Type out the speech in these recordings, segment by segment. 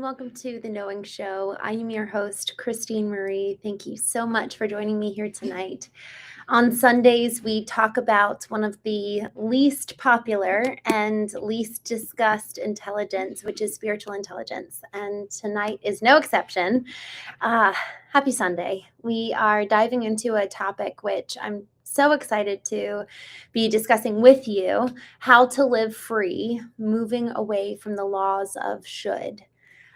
welcome to the Knowing Show. I am your host, Christene Marie. Thank you so much for joining me here tonight. On Sundays, we talk about one of the least popular and least discussed intelligence, which is spiritual intelligence. And tonight is no exception. Happy Sunday. We are diving into a topic which I'm so excited to be discussing with you: how to live free, moving away from the laws of should.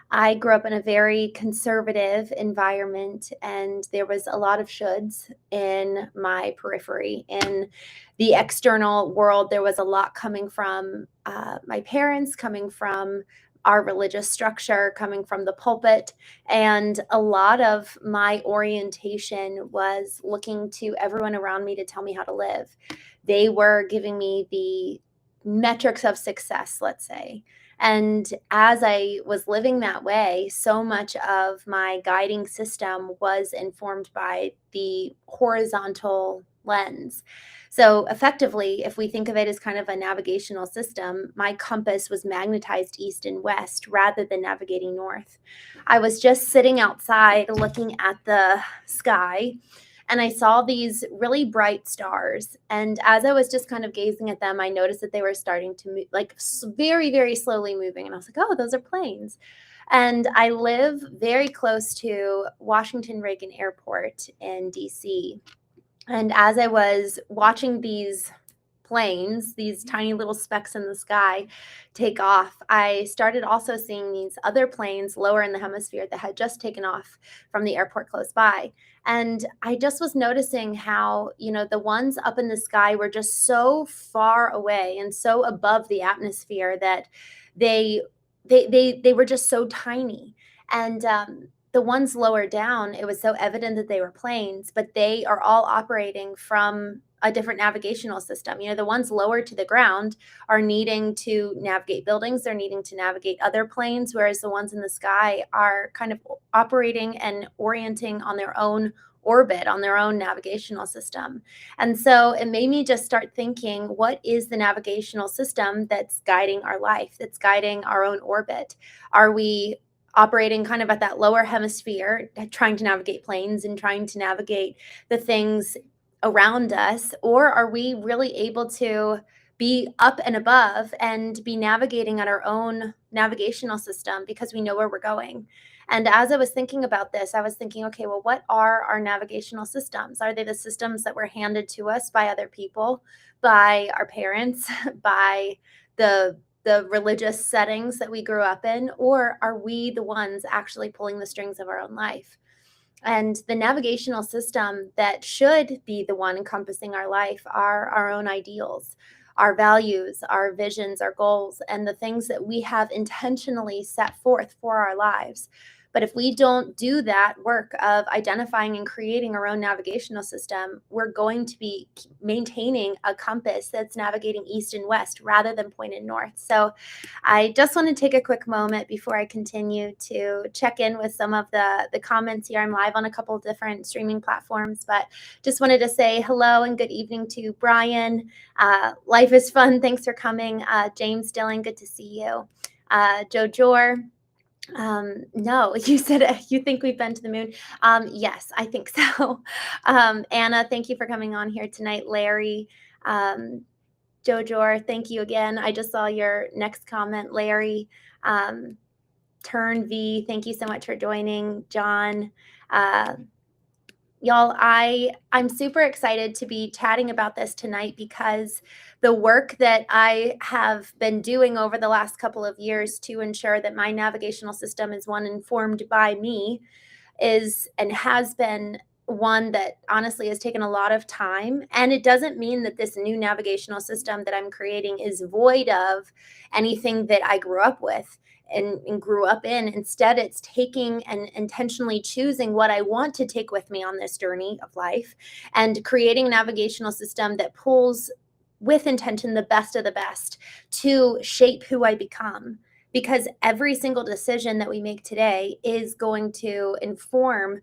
I grew up in a very conservative environment, and there was a lot of shoulds in my periphery. In the external world, there was a lot coming from my parents, coming from our religious structure, coming from the pulpit. And a lot of my orientation was looking to everyone around me to tell me how to live. They were giving me the metrics of success, let's say. And as I was living that way, so much of my guiding system was informed by the horizontal lens. So effectively, if we think of it as kind of a navigational system, my compass was magnetized east and west rather than navigating north. I was just sitting outside looking at the sky, and I saw these really bright stars. And as I was just kind of gazing at them, I noticed that they were starting to move, like very, very slowly moving. And I was like, oh, those are planes. And I live very close to Washington Reagan Airport in DC. And as I was watching these planes, these tiny little specks in the sky, take off, I started also seeing these other planes lower in the hemisphere that had just taken off from the airport close by. And I just was noticing how, the ones up in the sky were just so far away and so above the atmosphere that they were just so tiny. And the ones lower down, it was so evident that they were planes, but they are all operating from a different navigational system. The ones lower to the ground are needing to navigate buildings, they're needing to navigate other planes, whereas the ones in the sky are kind of operating and orienting on their own orbit, on their own navigational system. And so it made me just start thinking, what is the navigational system that's guiding our life, that's guiding our own orbit? Are we operating kind of at that lower hemisphere, trying to navigate planes and trying to navigate the things around us? Or are we really able to be up and above and be navigating at our own navigational system because we know where we're going? And as I was thinking about this, I was thinking, okay, well, what are our navigational systems? Are they the systems that were handed to us by other people, by our parents, by the religious settings that we grew up in? Or are we the ones actually pulling the strings of our own life? And the navigational system that should be the one encompassing our life are our own ideals, our values, our visions, our goals, and the things that we have intentionally set forth for our lives. But if we don't do that work of identifying and creating our own navigational system, we're going to be maintaining a compass that's navigating east and west rather than pointed north. So I just want to take a quick moment before I continue to check in with some of the comments here. I'm live on a couple of different streaming platforms, but just wanted to say hello and good evening to Brian. Life is fun. Thanks for coming. James Dillon, good to see you. Joe Jor. No, you said you think we've been to the moon. Yes, I think so. Anna, thank you for coming on here tonight. Larry, Joe Jor, thank you again. I just saw your next comment, Larry. Turn V, thank you so much for joining. John, y'all, I'm super excited to be chatting about this tonight because the work that I have been doing over the last couple of years to ensure that my navigational system is one informed by me is and has been one that honestly has taken a lot of time. And it doesn't mean that this new navigational system that I'm creating is void of anything that I grew up with and grew up in. Instead, it's taking and intentionally choosing what I want to take with me on this journey of life and creating a navigational system that pulls with intention the best of the best to shape who I become. Because every single decision that we make today is going to inform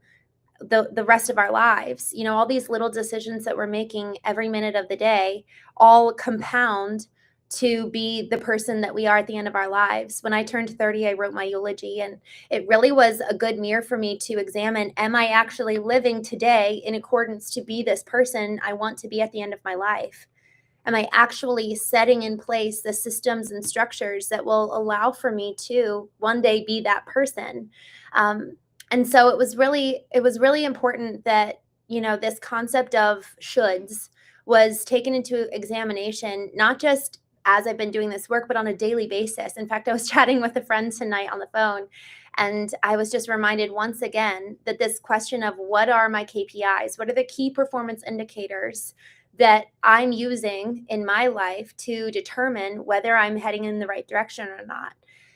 the rest of our lives. All these little decisions that we're making every minute of the day all compound to be the person that we are at the end of our lives. When I turned 30, I wrote my eulogy, and it really was a good mirror for me to examine, am I actually living today in accordance to be this person I want to be at the end of my life? Am I actually setting in place the systems and structures that will allow for me to one day be that person? Um, and so it was really important that, this concept of shoulds was taken into examination, not just as I've been doing this work, but on a daily basis. In fact, I was chatting with a friend tonight on the phone, and I was just reminded once again that this question of what are my KPIs? What are the key performance indicators that I'm using in my life to determine whether I'm heading in the right direction or not?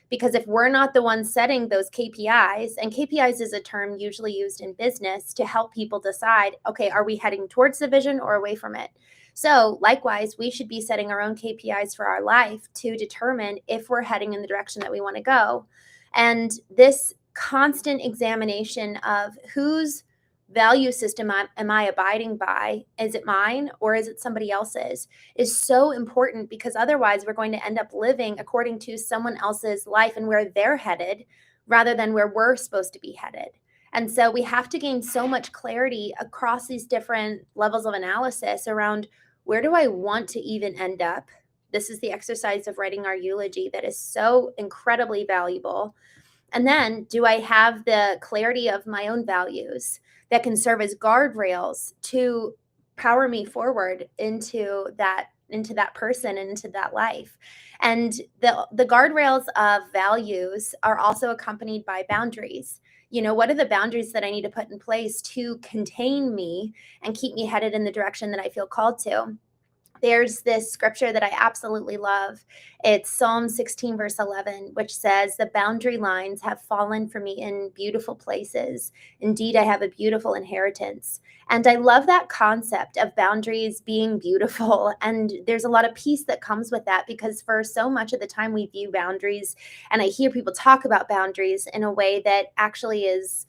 Because if we're not the ones setting those KPIs, and KPIs is a term usually used in business to help people decide, okay, are we heading towards the vision or away from it? So likewise, we should be setting our own KPIs for our life to determine if we're heading in the direction that we want to go. And this constant examination of whose value system am I abiding by? Is it mine or is it somebody else's? Is so important, because otherwise we're going to end up living according to someone else's life and where they're headed rather than where we're supposed to be headed. And so we have to gain so much clarity across these different levels of analysis around, where do I want to even end up? This is the exercise of writing our eulogy that is so incredibly valuable. And then, do I have the clarity of my own values that can serve as guardrails to power me forward into that person and into that life? And the guardrails of values are also accompanied by boundaries. What are the boundaries that I need to put in place to contain me and keep me headed in the direction that I feel called to? There's this scripture that I absolutely love. It's Psalm 16, verse 11, which says, "The boundary lines have fallen for me in beautiful places. Indeed, I have a beautiful inheritance." And I love that concept of boundaries being beautiful. And there's a lot of peace that comes with that, because for so much of the time we view boundaries, and I hear people talk about boundaries in a way that actually is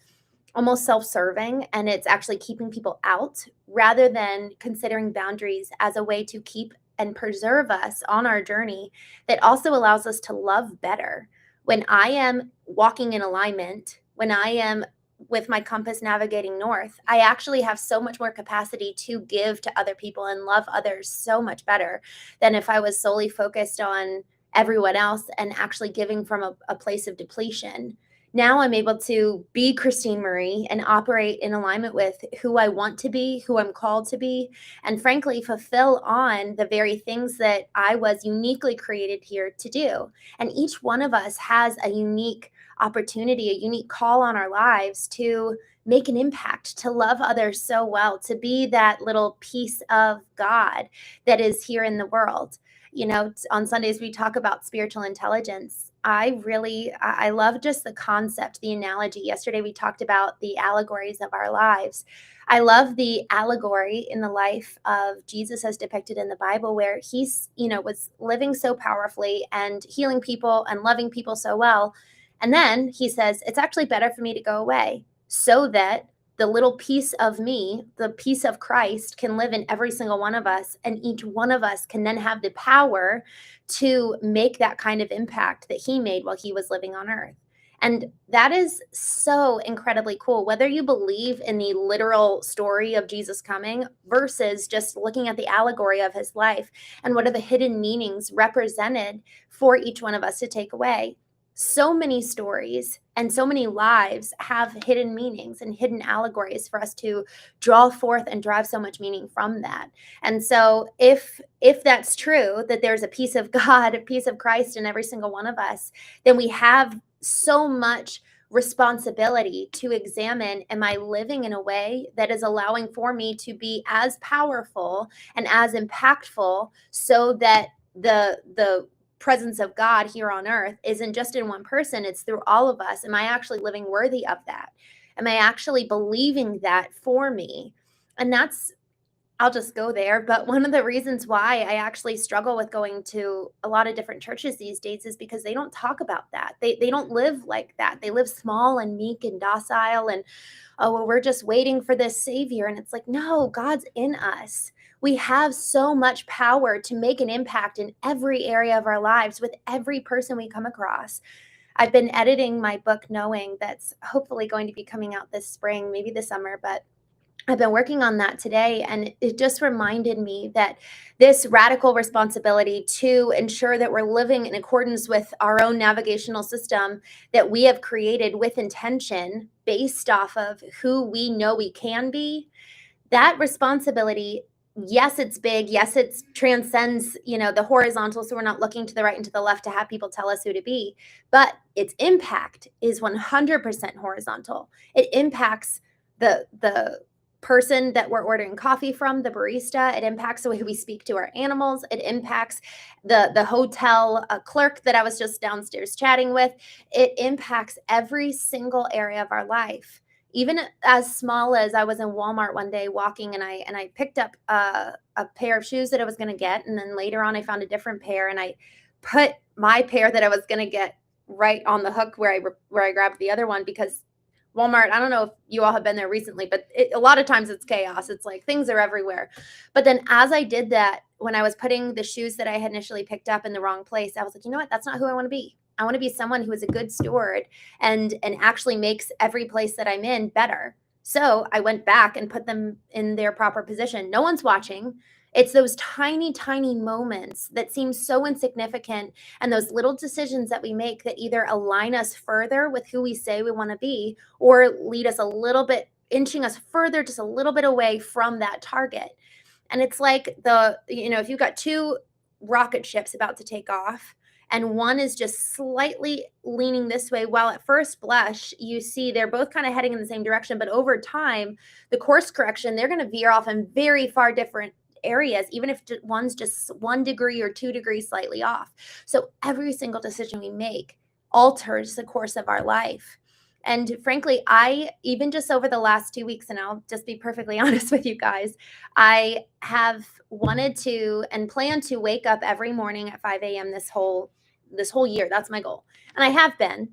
almost self-serving, and it's actually keeping people out rather than considering boundaries as a way to keep and preserve us on our journey, that also allows us to love better. When I am walking in alignment, when I am with my compass navigating north, I actually have so much more capacity to give to other people and love others so much better than if I was solely focused on everyone else and actually giving from a place of depletion. Now I'm able to be Christene Marie and operate in alignment with who I want to be, who I'm called to be, and frankly, fulfill on the very things that I was uniquely created here to do. And each one of us has a unique opportunity, a unique call on our lives to make an impact, to love others so well, to be that little piece of God that is here in the world. On Sundays, we talk about spiritual intelligence. I love just the concept, the analogy. Yesterday, we talked about the allegories of our lives. I love the allegory in the life of Jesus as depicted in the Bible, where he's, was living so powerfully and healing people and loving people so well. And then he says, it's actually better for me to go away so that the little piece of me, the piece of Christ, can live in every single one of us. And each one of us can then have the power to make that kind of impact that he made while he was living on earth. And that is so incredibly cool, whether you believe in the literal story of Jesus coming versus just looking at the allegory of his life and what are the hidden meanings represented for each one of us to take away. So many stories and so many lives have hidden meanings and hidden allegories for us to draw forth and drive so much meaning from that. And so if that's true, that there's a piece of God, a piece of Christ in every single one of us, then we have so much responsibility to examine, am I living in a way that is allowing for me to be as powerful and as impactful, so that the presence of God here on earth isn't just in one person, it's through all of us. Am I actually living worthy of that? Am I actually believing that for me? And I'll just go there. But one of the reasons why I actually struggle with going to a lot of different churches these days is because they don't talk about that. They don't live like that. They live small and meek and docile, and, oh, well, we're just waiting for this savior. And it's like, no, God's in us. We have so much power to make an impact in every area of our lives with every person we come across. I've been editing my book Knowing that's hopefully going to be coming out this spring, maybe this summer, but I've been working on that today, and it just reminded me that this radical responsibility to ensure that we're living in accordance with our own navigational system that we have created with intention based off of who we know we can be, that responsibility, yes, it's big. Yes, it transcends, the horizontal. So we're not looking to the right and to the left to have people tell us who to be, but its impact is 100% horizontal. It impacts the person that we're ordering coffee from, the barista. It impacts the way we speak to our animals. It impacts the hotel clerk that I was just downstairs chatting with. It impacts every single area of our life. Even as small as I was in Walmart one day walking, and I picked up a pair of shoes that I was going to get, and then later on I found a different pair, and I put my pair that I was going to get right on the hook where I grabbed the other one, because Walmart, I don't know if you all have been there recently, but a lot of times it's chaos. It's like things are everywhere. But then as I did that, when I was putting the shoes that I had initially picked up in the wrong place, I was like, you know what? That's not who I want to be. I want to be someone who is a good steward and actually makes every place that I'm in better. So I went back and put them in their proper position. No one's watching. It's those tiny, tiny moments that seem so insignificant, and those little decisions that we make that either align us further with who we say we want to be or lead us a little bit, inching us further, just a little bit away from that target. And it's like if you've got two rocket ships about to take off, and one is just slightly leaning this way, while at first blush you see they're both kind of heading in the same direction, but over time, the course correction, they're going to veer off in very far different areas, even if one's just 1 degree or 2 degrees slightly off. So every single decision we make alters the course of our life. And frankly, I, even just over the last 2 weeks, and I'll just be perfectly honest with you guys, I have wanted to and plan to wake up every morning at 5 a.m. this whole year. That's my goal. And I have been.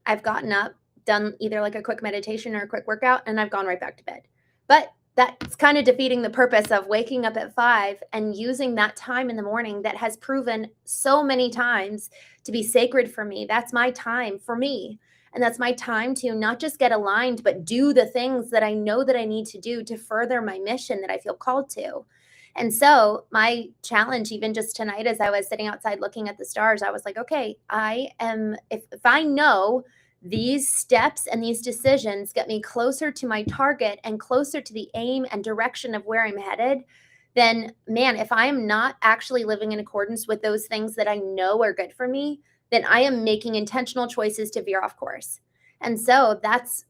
I've gotten up, done either like a quick meditation or a quick workout, and I've gone right back to bed. But that's kind of defeating the purpose of waking up at 5 and using that time in the morning that has proven so many times to be sacred for me. That's my time for me. And that's my time to not just get aligned, but do the things that I know that I need to do to further my mission that I feel called to. And so my challenge, even just tonight, as I was sitting outside looking at the stars, I was like, okay, if I know these steps and these decisions get me closer to my target and closer to the aim and direction of where I'm headed, then man, if I'm not actually living in accordance with those things that I know are good for me, then I am making intentional choices to veer off course. And so that's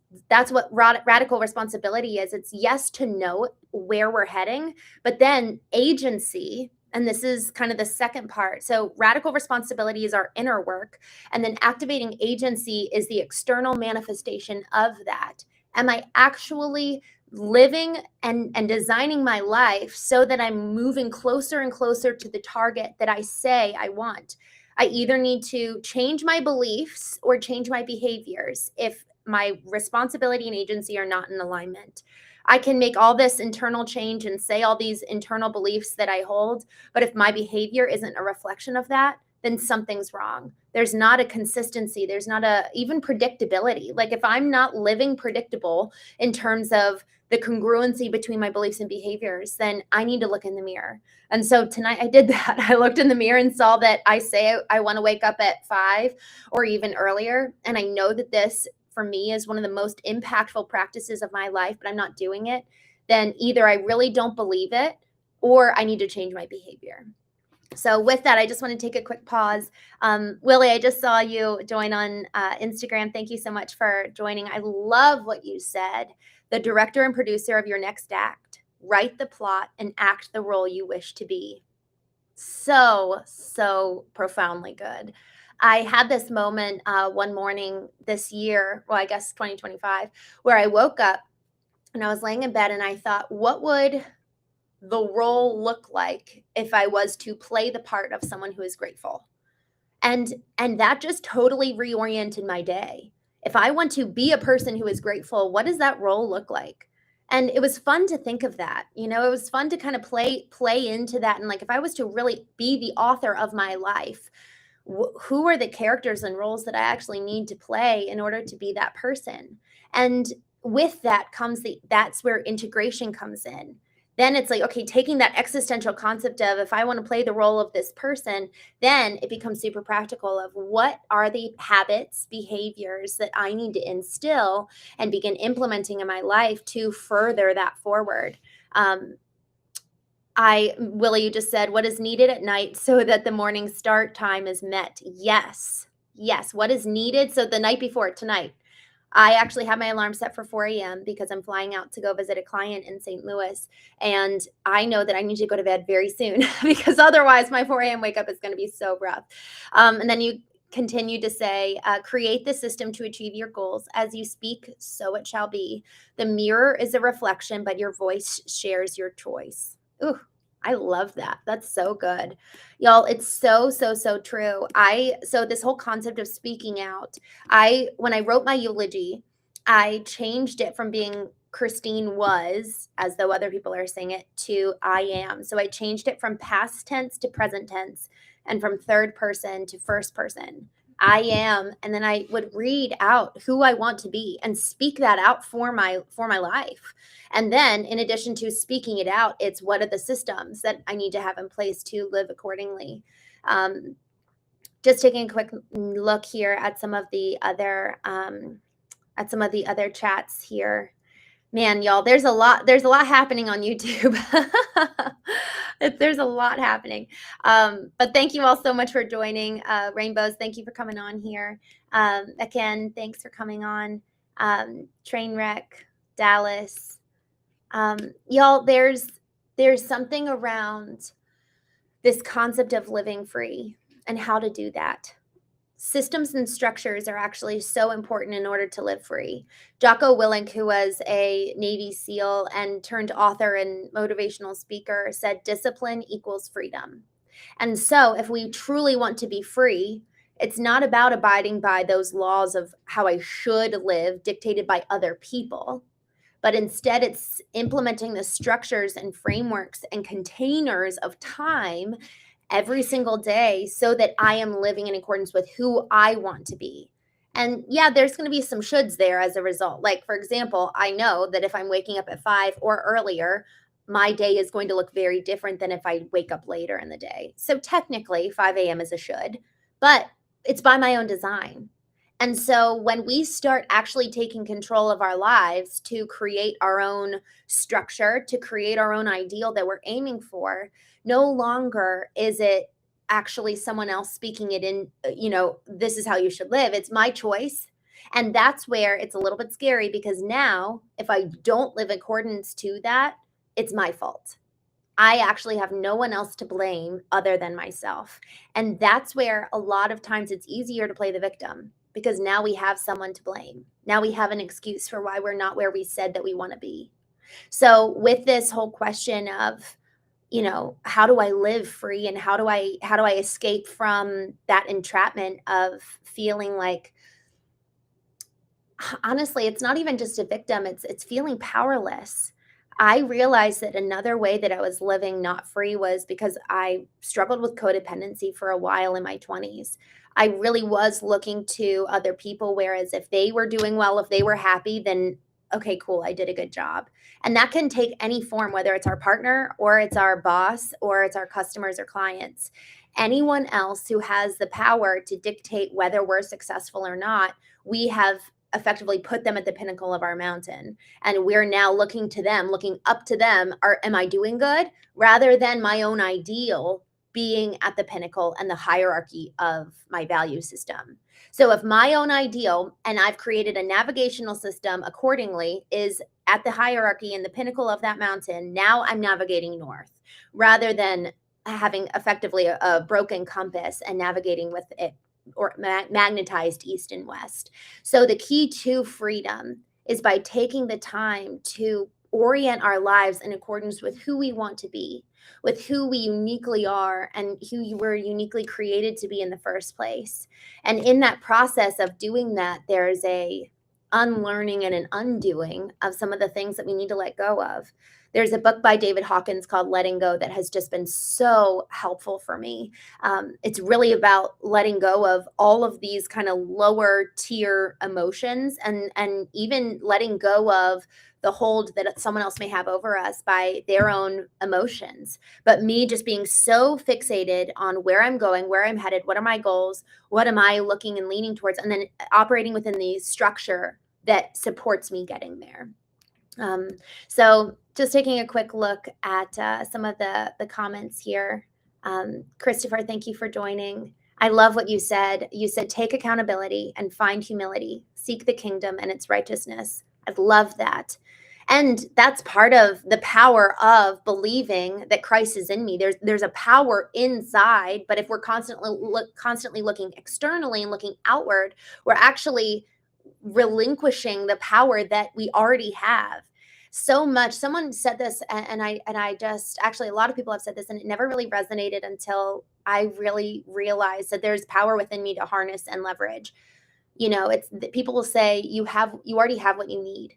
what radical responsibility is. It's yes to know where we're heading, but then agency, and this is kind of the second part. So radical responsibility is our inner work, and then activating agency is the external manifestation of that. Am I actually living and designing my life so that I'm moving closer and closer to the target that I say I want? I either need to change my beliefs or change my behaviors if my responsibility and agency are not in alignment. I can make all this internal change and say all these internal beliefs that I hold, but if my behavior isn't a reflection of that, then something's wrong. There's not a consistency. There's not even predictability. Like if I'm not living predictable in terms of the congruency between my beliefs and behaviors, then I need to look in the mirror. And so tonight I did that. I looked in the mirror and saw that I say I want to wake up at 5 or even earlier. And I know that this for me is one of the most impactful practices of my life, but I'm not doing it. Then either I really don't believe it or I need to change my behavior. So with that, I just want to take a quick pause. Willie, I just saw you join on Instagram. Thank you so much for joining. I love what you said. The director and producer of your next act. Write the plot and act the role you wish to be. So, so profoundly good. I had this moment one morning this year, well, I guess 2025, where I woke up and I was laying in bed and I thought, what would the role look like if I was to play the part of someone who is grateful? And that just totally reoriented my day. If I want to be a person who is grateful, what does that role look like? And it was fun to think of that. You know, it was fun to kind of play into that. And like, if I was to really be the author of my life, who are the characters and roles that I actually need to play in order to be that person? And with that comes that's where integration comes in. Then it's like, okay, taking that existential concept of, if I want to play the role of this person, then it becomes super practical of, what are the habits, behaviors that I need to instill and begin implementing in my life to further that forward. Willie, you just said, what is needed at night so that the morning start time is met? Yes. Yes. What is needed? So the night before, tonight, I actually have my alarm set for 4 a.m. because I'm flying out to go visit a client in St. Louis. And I know that I need to go to bed very soon because otherwise my 4 a.m. wake up is going to be so rough. And then you continue to say, create the system to achieve your goals. As you speak, so it shall be. The mirror is a reflection, but your voice shares your choice. Ooh, I love that. That's so good. Y'all, it's so, so, so true. So this whole concept of speaking out, when I wrote my eulogy, I changed it from being Christine was, as though other people are saying it, to I am. So I changed it from past tense to present tense, and from third person to first person. I am. And then I would read out who I want to be and speak that out for my life. And then, in addition to speaking it out, it's, what are the systems that I need to have in place to live accordingly? Just taking a quick look here at some of the other chats here. Man, y'all, there's a lot happening on YouTube. There's a lot happening. But thank you all so much for joining. Rainbows, thank you for coming on here. Again, thanks for coming on. Trainwreck, Dallas. Y'all, there's something around this concept of living free and how to do that. Systems and structures are actually so important in order to live free. Jocko Willink, who was a Navy SEAL and turned author and motivational speaker, said discipline equals freedom. And so if we truly want to be free, it's not about abiding by those laws of how I should live dictated by other people, but instead it's implementing the structures and frameworks and containers of time every single day so that I am living in accordance with who I want to be. And yeah, there's going to be some shoulds there as a result. Like, for example, I know that if I'm waking up at 5 or earlier, my day is going to look very different than if I wake up later in the day. So technically 5 a.m. is a should, but it's by my own design. And so when we start actually taking control of our lives to create our own structure, to create our own ideal that we're aiming for, no longer is it actually someone else speaking it in, this is how you should live. It's my choice. And that's where it's a little bit scary, because now if I don't live in accordance to that, it's my fault. I actually have no one else to blame other than myself. And that's where a lot of times it's easier to play the victim, because now we have someone to blame. Now we have an excuse for why we're not where we said that we want to be. So with this whole question of, how do I live free, and how do I escape from that entrapment of feeling like, honestly, it's not even just a victim, it's feeling powerless. I realized that another way that I was living not free was because I struggled with codependency for a while in my 20s. I really was looking to other people, whereas if they were doing well, if they were happy, then okay, cool, I did a good job. And that can take any form, whether it's our partner or it's our boss or it's our customers or clients. Anyone else who has the power to dictate whether we're successful or not, we have effectively put them at the pinnacle of our mountain. And we're now looking to them, looking up to them. Am I doing good? Rather than my own ideal being at the pinnacle and the hierarchy of my value system. So if my own ideal, and I've created a navigational system accordingly, is at the hierarchy and the pinnacle of that mountain, now I'm navigating north rather than having effectively a broken compass and navigating with it or magnetized east and west. So the key to freedom is by taking the time to orient our lives in accordance with who we want to be, with who we uniquely are, and who you were uniquely created to be in the first place. And in that process of doing that, there's a unlearning and an undoing of some of the things that we need to let go of. There's a book by David Hawkins called Letting Go that has just been so helpful for me. It's really about letting go of all of these kind of lower tier emotions, and even letting go of the hold that someone else may have over us by their own emotions. But me just being so fixated on where I'm going, where I'm headed, what are my goals, what am I looking and leaning towards, and then operating within the structure that supports me getting there. So just taking a quick look at some of the comments here. Christopher, thank you for joining. I love what you said. You said, take accountability and find humility, seek the kingdom and its righteousness. I love that. And that's part of the power of believing that Christ is in me. There's a power inside, but if we're constantly looking externally and looking outward, we're actually relinquishing the power that we already have. So much. Someone said this, and I just, actually, a lot of people have said this, and it never really resonated until I really realized that there's power within me to harness and leverage. It's people will say you already have what you need.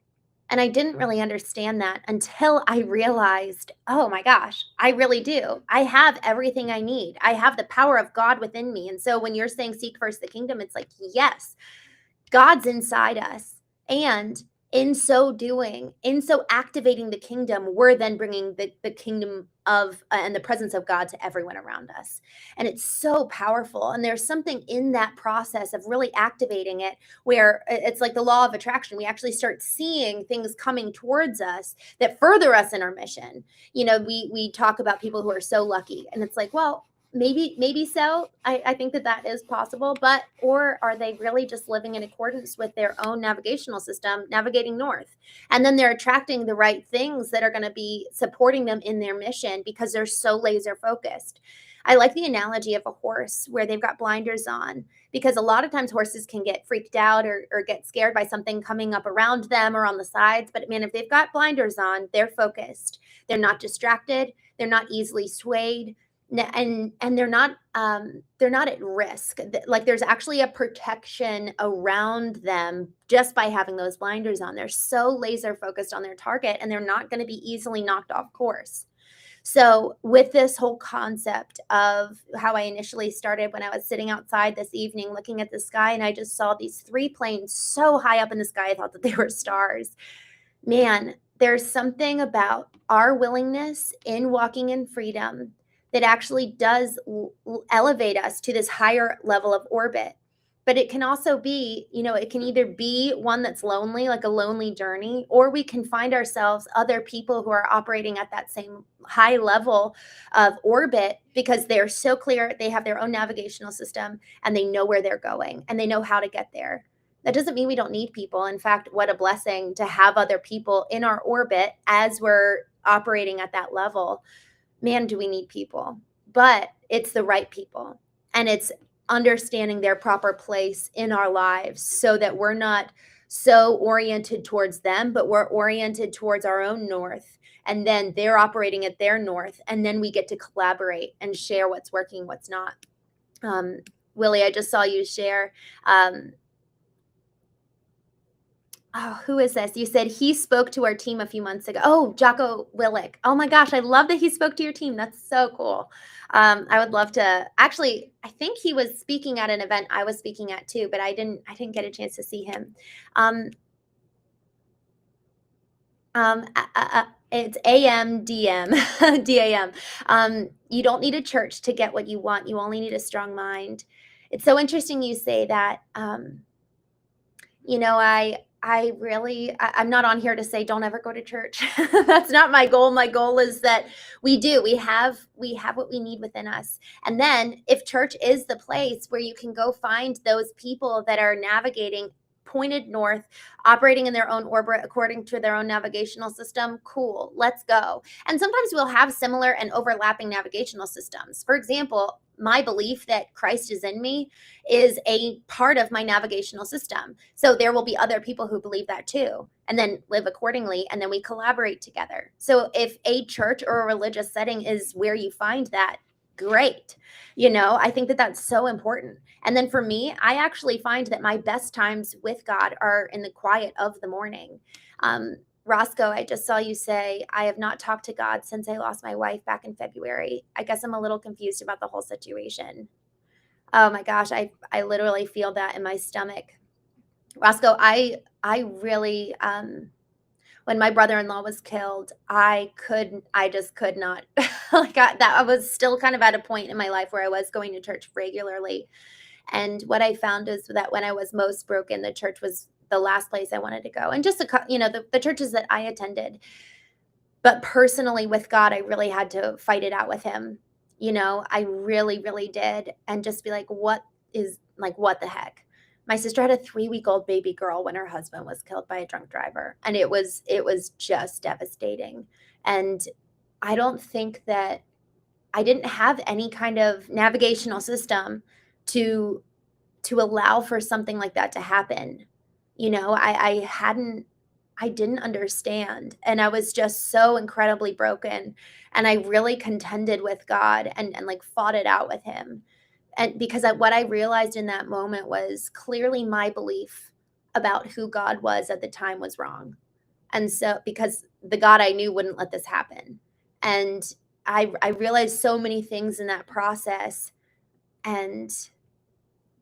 And I didn't really understand that until I realized, oh my gosh, I really do. I have everything I need. I have the power of God within me. And so when you're saying seek first the kingdom, it's like, yes, God's inside us. And in so doing, in so activating the kingdom, we're then bringing the kingdom of and the presence of God to everyone around us. And it's so powerful. And there's something in that process of really activating it where it's like the law of attraction. We actually start seeing things coming towards us that further us in our mission. We talk about people who are so lucky, and it's like, well, maybe so. I think that is possible, or are they really just living in accordance with their own navigational system, navigating north? And then they're attracting the right things that are going to be supporting them in their mission because they're so laser focused. I like the analogy of a horse where they've got blinders on, because a lot of times horses can get freaked out or get scared by something coming up around them or on the sides. But man, if they've got blinders on, they're focused. They're not distracted. They're not easily swayed. And they're not at risk. Like, there's actually a protection around them just by having those blinders on. They're so laser focused on their target, and they're not going to be easily knocked off course. So with this whole concept of how I initially started, when I was sitting outside this evening looking at the sky, and I just saw these 3 planes so high up in the sky, I thought that they were stars. Man, there's something about our willingness in walking in freedom that actually does elevate us to this higher level of orbit. But it can also be, it can either be one that's lonely, like a lonely journey, or we can find ourselves other people who are operating at that same high level of orbit because they're so clear, they have their own navigational system, and they know where they're going, and they know how to get there. That doesn't mean we don't need people. In fact, what a blessing to have other people in our orbit as we're operating at that level. Man, do we need people, but it's the right people, and it's understanding their proper place in our lives so that we're not so oriented towards them, but we're oriented towards our own north, and then they're operating at their north, and then we get to collaborate and share what's working, what's not. Willie, I just saw you share. Who is this? You said he spoke to our team a few months ago. Oh, 𝐥𝐢𝐸. Oh my gosh, I love that he spoke to your team. That's so cool. I would love to. Actually, I think he was speaking at an event I was speaking at too, but I didn't get a chance to see him. It's AMDM, DAM. You don't need a church to get what you want. You only need a strong mind. It's so interesting you say that. I'm not on here to say don't ever go to church. That's not my goal. My goal is that we have what we need within us. And then if church is the place where you can go find those people that are navigating pointed north, operating in their own orbit according to their own navigational system, cool, let's go. And sometimes we'll have similar and overlapping navigational systems. For example, my belief that Christ is in me is a part of my navigational system. So there will be other people who believe that too, and then live accordingly, and then we collaborate together. So if a church or a religious setting is where you find that, great. I think that that's so important. And then for me, I actually find that my best times with God are in the quiet of the morning. Um, Roscoe, I just saw you say, I have not talked to God since I lost my wife back in February. I guess I'm a little confused about the whole situation. Oh my gosh, I literally feel that in my stomach. Roscoe, I really when my brother-in-law was killed, I just could not like I was still kind of at a point in my life where I was going to church regularly. And what I found is that when I was most broken, the church was the last place I wanted to go. And just the churches that I attended. But personally with God, I really had to fight it out with him. I really, really did. And just be like, what the heck? My sister had a 3-week-old baby girl when her husband was killed by a drunk driver. And it was just devastating. And I don't think that I didn't have any kind of navigational system to allow for something like that to happen. I didn't understand, and I was just so incredibly broken, and I really contended with God and like fought it out with him. And because what I realized in that moment was clearly my belief about who God was at the time was wrong. And so because the God I knew wouldn't let this happen. And I realized so many things in that process, and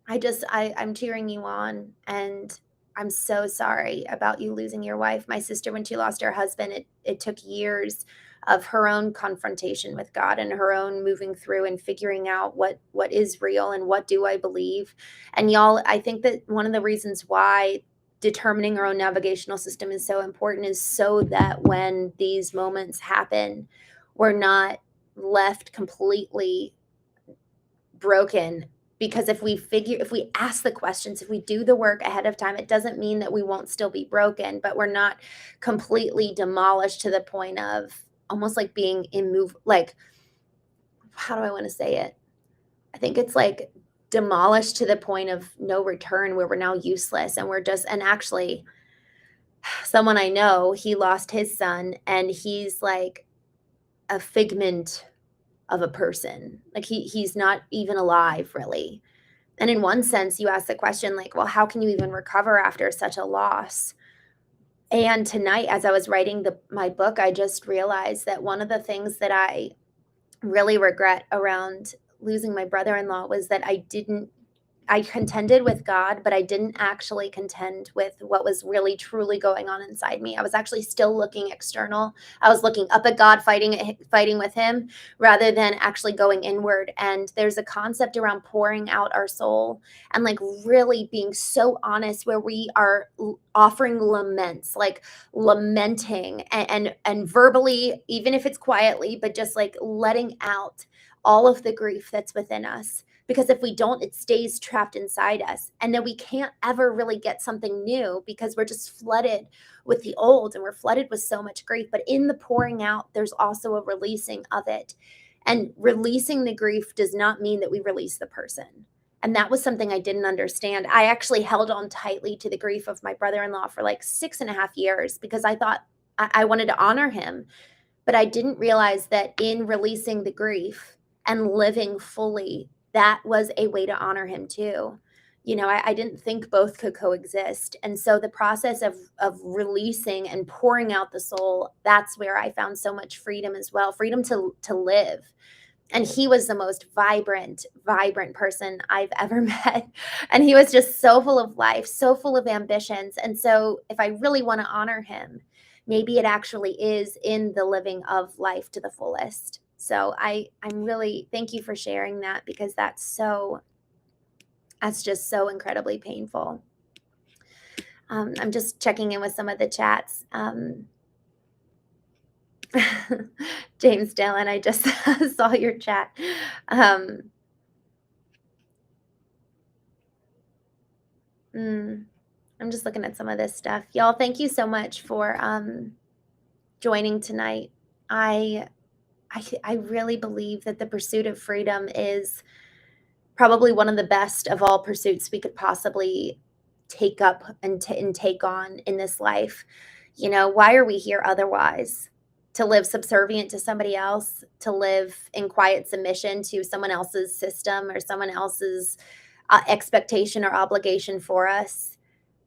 I'm cheering you on, and I'm so sorry about you losing your wife. My sister, when she lost her husband, it took years of her own confrontation with God and her own moving through and figuring out what is real and what do I believe. And y'all, I think that one of the reasons why determining our own navigational system is so important is so that when these moments happen, we're not left completely broken. Because if we ask the questions, if we do the work ahead of time, it doesn't mean that we won't still be broken, but we're not completely demolished to the point of almost like being immovable. Like, how do I want to say it? I think it's like demolished to the point of no return, where we're now useless, and and actually someone I know, he lost his son, and he's like a figment of a person. Like he's not even alive, really. And in one sense, you ask the question, like, well, how can you even recover after such a loss? And tonight, as I was writing my book, I just realized that one of the things that I really regret around losing my brother-in-law was that I contended with God, but I didn't actually contend with what was really truly going on inside me. I was actually still looking external. I was looking up at God, fighting with him, rather than actually going inward. And there's a concept around pouring out our soul and like really being so honest, where we are offering laments, like lamenting and verbally, even if it's quietly, but just like letting out all of the grief that's within us. Because if we don't, it stays trapped inside us. And then we can't ever really get something new, because we're just flooded with the old, and we're flooded with so much grief. But in the pouring out, there's also a releasing of it. And releasing the grief does not mean that we release the person. And that was something I didn't understand. I actually held on tightly to the grief of my brother-in-law for like 6.5 years, because I thought I wanted to honor him. But I didn't realize that in releasing the grief and living fully, that was a way to honor him too. I didn't think both could coexist. And so the process of releasing and pouring out the soul, that's where I found so much freedom as well, freedom to live. And he was the most vibrant person I've ever met. And he was just so full of life, so full of ambitions. And so if I really want to honor him, maybe it actually is in the living of life to the fullest. So I'm really, thank you for sharing that, because that's just so incredibly painful. I'm just checking in with some of the chats. James Dillon, I just saw your chat. I'm just looking at some of this stuff. Y'all, thank you so much for joining tonight. I really believe that the pursuit of freedom is probably one of the best of all pursuits we could possibly take up and take on in this life. Why are we here otherwise? to live subservient to somebody else, to live in quiet submission to someone else's system or someone else's expectation or obligation for us.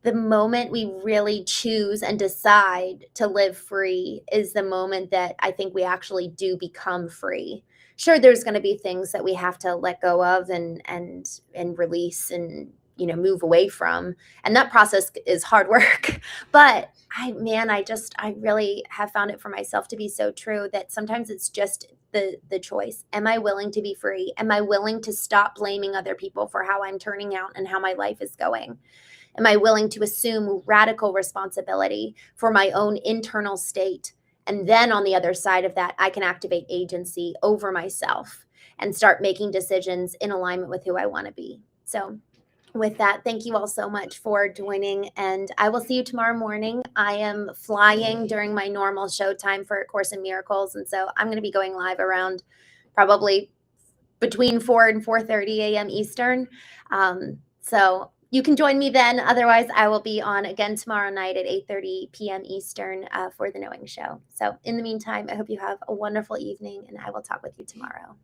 The moment we really choose and decide to live free is the moment that I think we actually do become free. Sure, there's going to be things that we have to let go of and release and move away from, and that process is hard work. But I really have found it for myself to be so true that sometimes it's just the choice. Am I willing to be free? Am I willing to stop blaming other people for how I'm turning out and how my life is going? Am I willing to assume radical responsibility for my own internal state? And then on the other side of that, I can activate agency over myself and start making decisions in alignment with who I want to be. So with that, thank you all so much for joining, and I will see you tomorrow morning. I am flying during my normal show time for A Course in Miracles, and so I'm going to be going live around probably between 4 and 4:30 a.m. Eastern. So you can join me then. Otherwise, I will be on again tomorrow night at 8:30 p.m. Eastern for The Knowing Show. So in the meantime, I hope you have a wonderful evening, and I will talk with you tomorrow.